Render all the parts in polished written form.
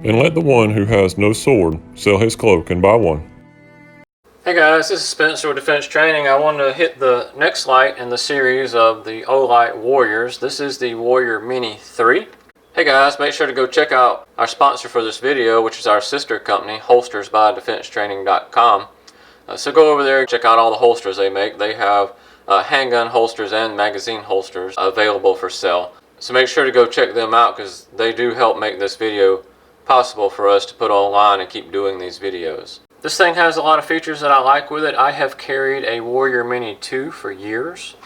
and let the one who has no sword sell his cloak and buy one. Hey guys, this is Spencer with Defense Training. I wanted to hit the next light in the series of the Olight Warriors. This is the Warrior Mini 3. Hey guys, make sure to go check out our sponsor for this video, which is our sister company, holstersbydefensetraining.com. So go over there and check out all the holsters they make. They have handgun holsters and magazine holsters available for sale. So make sure to go check them out because they do help make this video possible for us to put online and keep doing these videos. This thing has a lot of features that I like with it. I have carried a Warrior Mini 2 for years,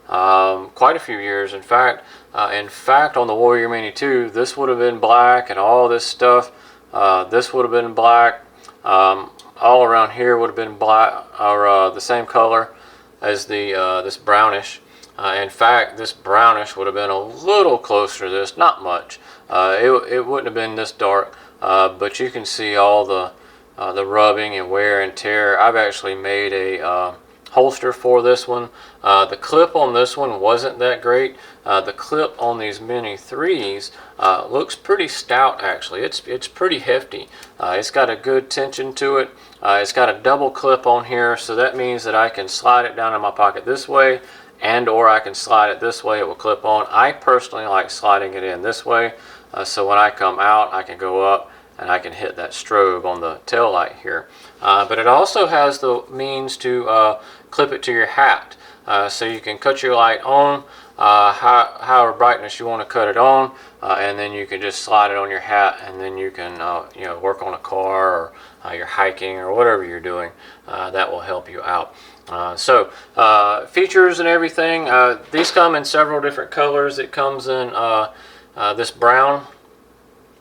quite a few years. In fact, on the Warrior Mini 2, this would have been black, and all this stuff, this would have been black. All around here would have been black, or the same color as the this brownish. In fact, this brownish would have been a little closer to this, not much. It wouldn't have been this dark, but you can see all the rubbing and wear and tear. I've actually made a holster for this one. The clip on this one wasn't that great. The clip on these Mini 3s looks pretty stout actually. It's pretty hefty. It's got a good tension to it. It's got a double clip on here, so that means that I can slide it down in my pocket this way, and or I can slide it this way. It will clip on. I personally like sliding it in this way, so when I come out I can go up and I can hit that strobe on the tail light here. But it also has the means to clip it to your hat. So you can cut your light on however brightness you want to cut it on, and then you can just slide it on your hat, and then you can work on a car, or you're hiking, or whatever you're doing. That will help you out. Features and everything. These come in several different colors. It comes in this brown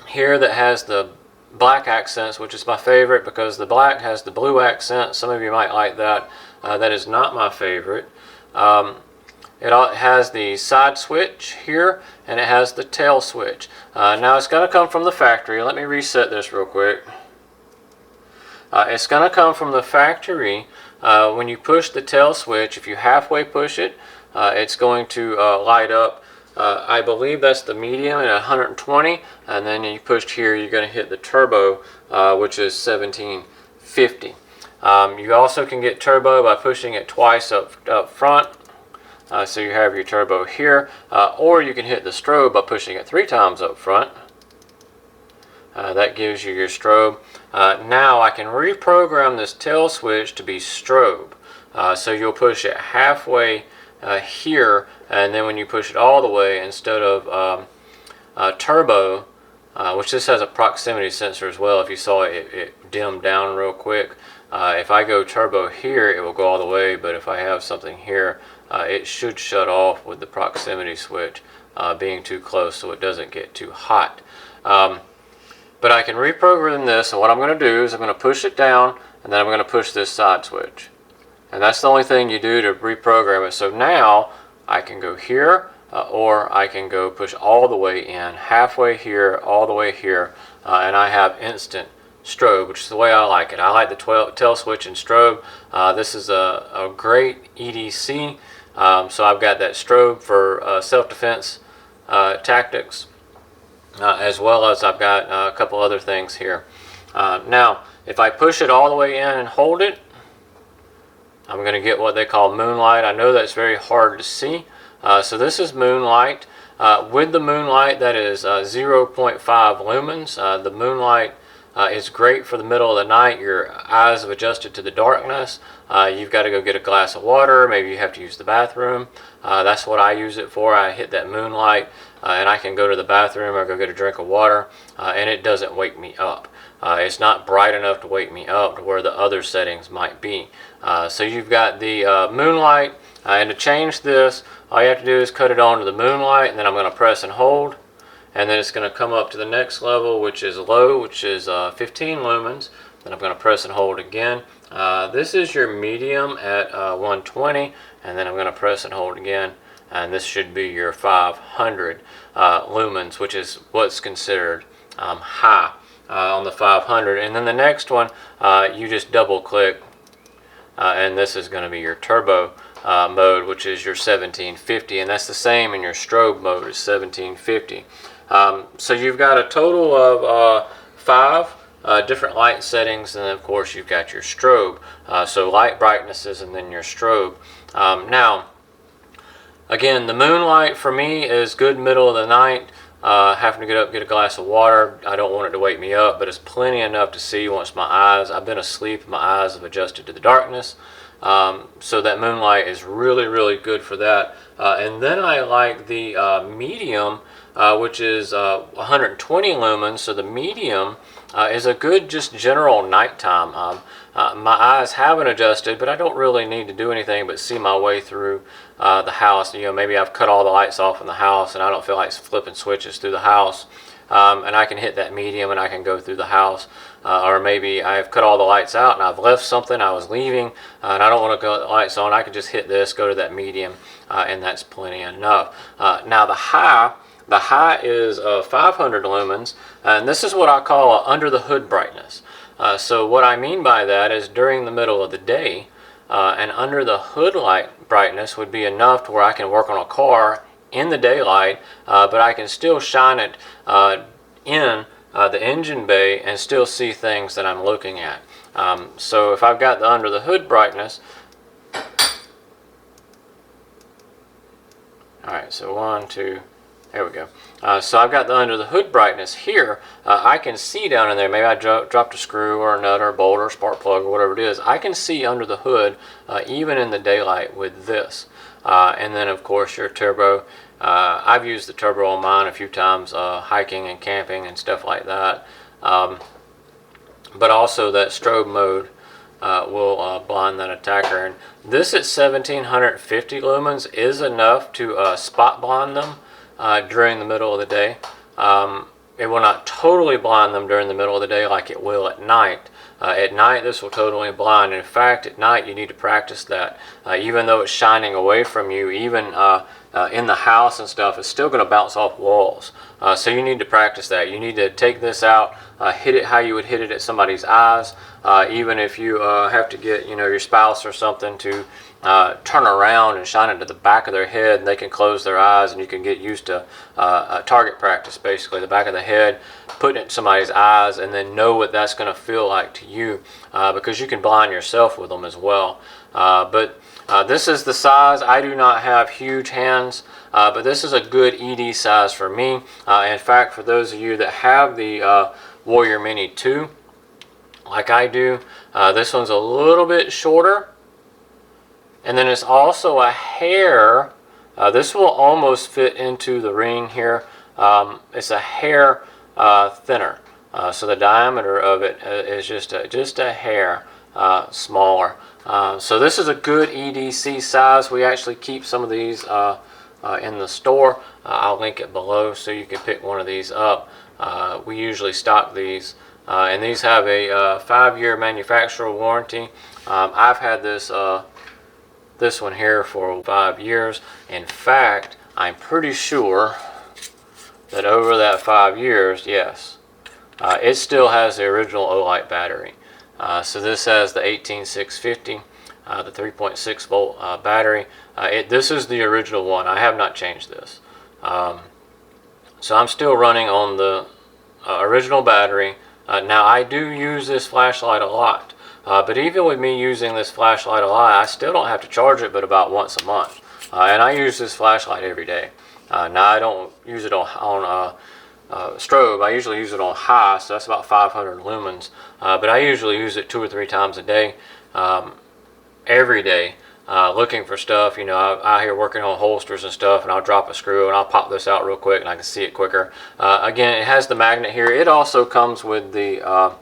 here that has the black accents, which is my favorite because the black has the blue accent. Some of you might like that. That is not my favorite. It has the side switch here, and it has the tail switch. Now it's going to come from the factory. Let me reset this real quick. It's going to come from the factory. When you push the tail switch, if you halfway push it, it's going to light up. I believe that's the medium at 120, and then you pushed here, you're going to hit the turbo, which is 1750. You also can get turbo by pushing it twice up front, so you have your turbo here, or you can hit the strobe by pushing it 3 times up front. That gives you your strobe. Now I can reprogram this tail switch to be strobe, so you'll push it halfway here, and then when you push it all the way, instead of turbo, which this has a proximity sensor as well, if you saw it dimmed down real quick. If I go turbo here, it will go all the way, but if I have something here, it should shut off with the proximity switch being too close, so it doesn't get too hot. But I can reprogram this, and what I'm going to do is I'm going to push it down, and then I'm going to push this side switch. And that's the only thing you do to reprogram it. So now I can go here, or I can go push all the way in, halfway here, all the way here, and I have instant strobe, which is the way I like it. I like the tail switch and strobe. This is a great EDC. So I've got that strobe for self-defense tactics, as well as I've got a couple other things here. Now, if I push it all the way in and hold it, I'm going to get what they call moonlight. I know that's very hard to see. So this is moonlight. With the moonlight, that is 0.5 lumens. The moonlight is great for the middle of the night. Your eyes have adjusted to the darkness. You've got to go get a glass of water. Maybe you have to use the bathroom. That's what I use it for. I hit that moonlight, and I can go to the bathroom or go get a drink of water, and it doesn't wake me up. It's not bright enough to wake me up to where the other settings might be. So you've got the moonlight, and to change this, all you have to do is cut it on to the moonlight, and then I'm going to press and hold, and then it's going to come up to the next level, which is low, which is 15 lumens. Then I'm going to press and hold again. This is your medium at 120, and then I'm going to press and hold again, and this should be your 500 lumens, which is what's considered high on the 500. And then the next one, you just double click, and this is going to be your turbo mode, which is your 1750, and that's the same in your strobe mode is 1750. So you've got a total of 5 different light settings, and then of course you've got your strobe. So light brightnesses and then your strobe. Now, again, the moonlight for me is good middle of the night. Having to get up, get a glass of water. I don't want it to wake me up, but it's plenty enough to see once my eyes, I've been asleep, my eyes have adjusted to the darkness. So that moonlight is really, really good for that. And then I like the medium, which is 120 lumens. So the medium is a good just general nighttime. My eyes haven't adjusted, but I don't really need to do anything but see my way through the house. You know, maybe I've cut all the lights off in the house and I don't feel like flipping switches through the house. And I can hit that medium and I can go through the house. Or maybe I've cut all the lights out and I've left something, I was leaving, and I don't want to go the lights on. I can just hit this, go to that medium, and that's plenty enough. Now the high is 500 lumens, and this is what I call under the hood brightness. So what I mean by that is during the middle of the day, and under the hood light brightness would be enough to where I can work on a car in the daylight, but I can still shine it in the engine bay and still see things that I'm looking at. So if I've got the under the hood brightness, alright, so 1, 2, there we go. So I've got the under the hood brightness here. I can see down in there. Maybe I dropped a screw or a nut or a bolt or a spark plug or whatever it is. I can see under the hood even in the daylight with this. And then of course your turbo. I've used the turbo on mine a few times hiking and camping and stuff like that. But also that strobe mode will blind that attacker. And this at 1750 lumens is enough to spot blind them during the middle of the day. It will not totally blind them during the middle of the day like it will at night. At night this will totally blind. In fact, at night you need to practice that. Even though it's shining away from you, even in the house and stuff, it's still going to bounce off walls. So you need to practice that. You need to take this out, hit it how you would hit it at somebody's eyes. Even if you have to get, you know, your spouse or something to turn around and shine it to the back of their head, and they can close their eyes, and you can get used to target practice, basically the back of the head, putting it in somebody's eyes, and then know what that's going to feel like to you, because you can blind yourself with them as well. But this is the size. I do not have huge hands, but this is a good ED size for me. In fact, for those of you that have the Warrior Mini 2, like I do, this one's a little bit shorter. And then it's also a hair, this will almost fit into the ring here. It's a hair thinner. So the diameter of it is just a hair smaller. So this is a good EDC size. We actually keep some of these in the store. I'll link it below so you can pick one of these up. We usually stock these. And these have a 5-year manufacturer warranty. I've had this one here for 5 years. In fact, I'm pretty sure that over that 5 years, yes, it still has the original Olight battery. So this has the 18650, the 3.6 volt battery. This is the original one. I have not changed this. So I'm still running on the original battery. Now I do use this flashlight a lot. But even with me using this flashlight a lot, I still don't have to charge it but about once a month. And I use this flashlight every day. Now I don't use it on strobe. I usually use it on high, so that's about 500 lumens. But I usually use it 2 or 3 times a day, every day, looking for stuff. You know, I'm out here working on holsters and stuff, and I'll drop a screw and I'll pop this out real quick and I can see it quicker. Again, it has the magnet here. It also comes with the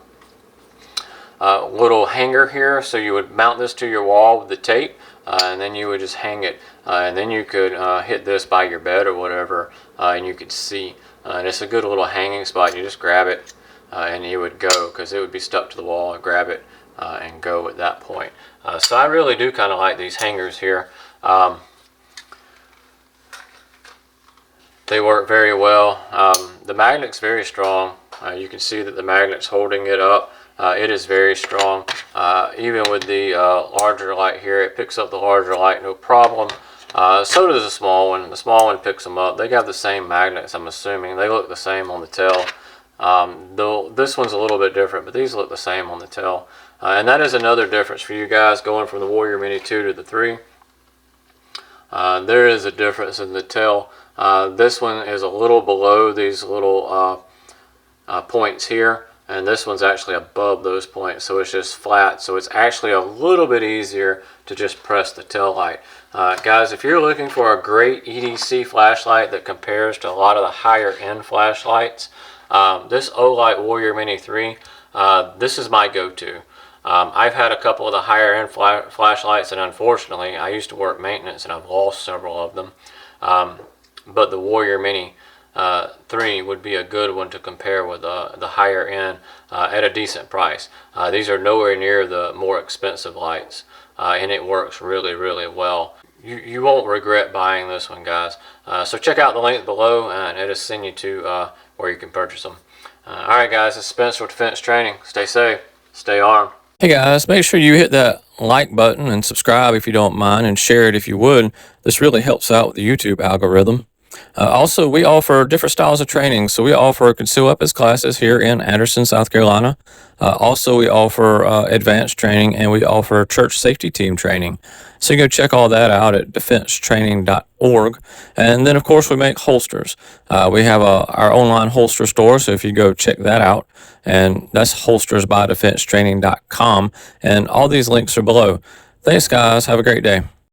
little hanger here, so you would mount this to your wall with the tape, and then you would just hang it, and then you could hit this by your bed or whatever, and you could see. And it's a good little hanging spot. You just grab it and you would go, because it would be stuck to the wall, and grab it and go at that point. So I really do kind of like these hangers here. They work very well. The magnet's very strong. You can see that the magnet's holding it up. It is very strong. Even with the larger light here, it picks up the larger light no problem. So does the small one. The small one picks them up. They got the same magnets, I'm assuming. They look the same on the tail Though this one's a little bit different, but these look the same on the tail. And that is another difference for you guys going from the Warrior Mini 2 to the 3. There is a difference in the tail. This one is a little below these little points here, and this one's actually above those points, so it's just flat. So it's actually a little bit easier to just press the tail light. Guys, if you're looking for a great EDC flashlight that compares to a lot of the higher end flashlights, this Olight Warrior Mini 3, this is my go-to. I've had a couple of the higher end flashlights, and unfortunately I used to work maintenance and I've lost several of them. But the Warrior Mini 3 would be a good one to compare with the higher end at a decent price. These are nowhere near the more expensive lights, and it works really, really well. You won't regret buying this one, guys. So check out the link below, and it'll send you to where you can purchase them. Alright guys, this is Spencer with Defense Training. Stay safe, stay armed. Hey guys, make sure you hit that like button and subscribe if you don't mind, and share it if you would. This really helps out with the YouTube algorithm. Also, we offer different styles of training. So we offer concealed weapons classes here in Anderson, South Carolina. Also, we offer advanced training, and we offer church safety team training. So you can go check all that out at defensetraining.org. And then, of course, we make holsters. We have our online holster store, so if you go check that out, and that's holstersbydefensetraining.com. And all these links are below. Thanks, guys. Have a great day.